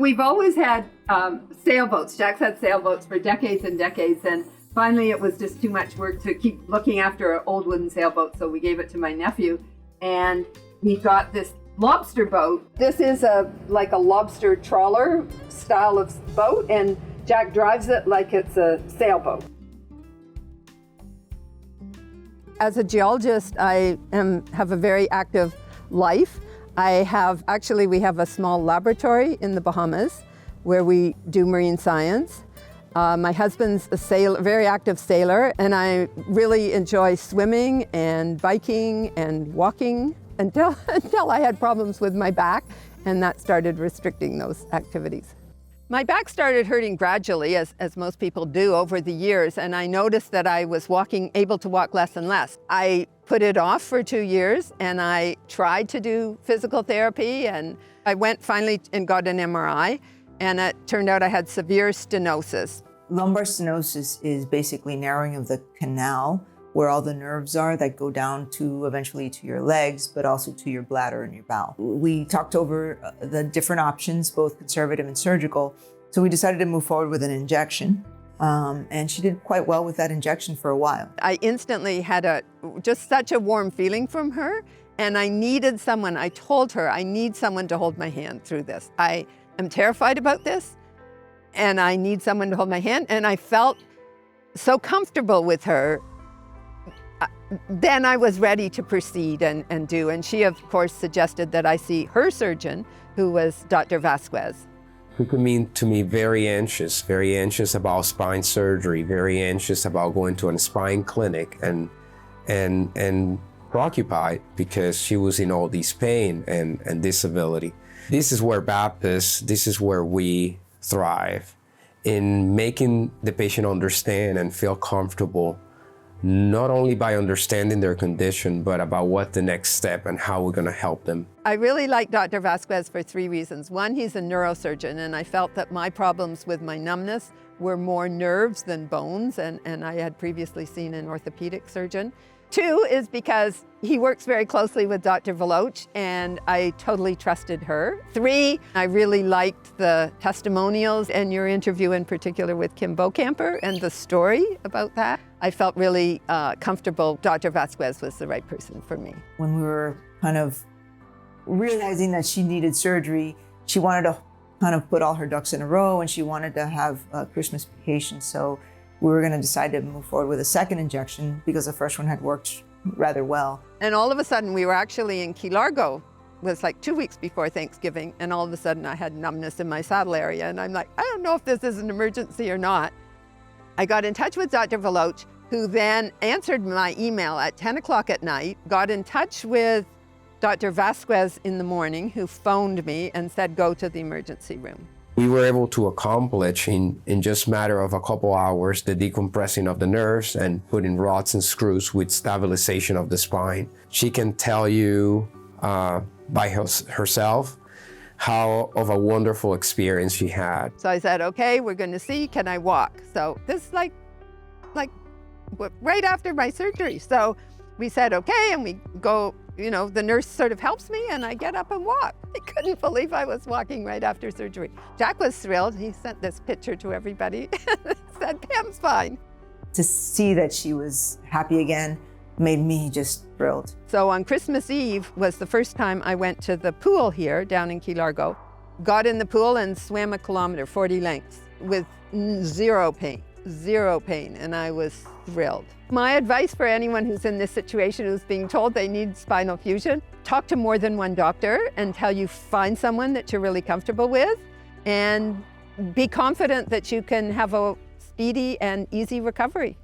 We've always had sailboats. Jack's had sailboats for decades and decades, and finally it was just too much work to keep looking after an old wooden sailboat, so we gave it to my nephew, and he got this lobster boat. This is like a lobster trawler style of boat, and Jack drives it like it's a sailboat. As a geologist, I have a very active life. We have a small laboratory in the Bahamas where we do marine science. My husband's a very active sailor, and I really enjoy swimming and biking and walking until I had problems with my back, and that started restricting those activities. My back started hurting gradually, as most people do over the years, and I noticed that I was able to walk less and less. I put it off for 2 years, and I tried to do physical therapy, and I went finally and got an MRI, and it turned out I had severe stenosis. Lumbar stenosis is basically narrowing of the canal where all the nerves are that go down to eventually to your legs, but also to your bladder and your bowel. We talked over the different options, both conservative and surgical. So we decided to move forward with an injection. And she did quite well with that injection for a while. I instantly had just such a warm feeling from her, and I needed someone. I told her, I need someone to hold my hand through this. I am terrified about this, and I need someone to hold my hand. And I felt so comfortable with her. Then I was ready to proceed and do. And she, of course, suggested that I see her surgeon, who was Dr. Vasquez. Who could mean to me very anxious about spine surgery, very anxious about going to a spine clinic, and preoccupied because she was in all this pain and disability. This is where Baptist, this is where we thrive, in making the patient understand and feel comfortable, not only by understanding their condition, but about what the next step and how we're going to help them. I really like Dr. Vasquez for 3 reasons. One, he's a neurosurgeon, and I felt that my problems with my numbness were more nerves than bones, and I had previously seen an orthopedic surgeon. 2 is because he works very closely with Dr. Veloch, and I totally trusted her. 3, I really liked the testimonials and your interview in particular with Kim Beaucamper and the story about that. I felt really comfortable. Dr. Vasquez was the right person for me. When we were kind of realizing that she needed surgery, she wanted to kind of put all her ducks in a row, and she wanted to have a Christmas vacation. So we were going to decide to move forward with a second injection because the first one had worked rather well. And all of a sudden, we were actually in Key Largo. It was like 2 weeks before Thanksgiving, and all of a sudden I had numbness in my saddle area, and I'm like, I don't know if this is an emergency or not. I got in touch with Dr. Veloch, who then answered my email at 10 o'clock at night, got in touch with Dr. Vasquez in the morning, who phoned me and said, go to the emergency room. We were able to accomplish in just a matter of a couple hours the decompressing of the nerves and putting rods and screws with stabilization of the spine. She can tell you by herself how of a wonderful experience she had. So I said, okay, we're going to see, can I walk? So this is like right after my surgery. So we said, okay, and we go, the nurse sort of helps me, and I get up and walk. I couldn't believe I was walking right after surgery. Jack was thrilled. He sent this picture to everybody and said, Pam's fine. To see that she was happy again made me just thrilled. So on Christmas Eve was the first time I went to the pool here down in Key Largo, got in the pool and swam 1 kilometer, 40 lengths, with zero pain, and I was thrilled. My advice for anyone who's in this situation, who's being told they need spinal fusion, talk to more than one doctor until you find someone that you're really comfortable with, and be confident that you can have a speedy and easy recovery.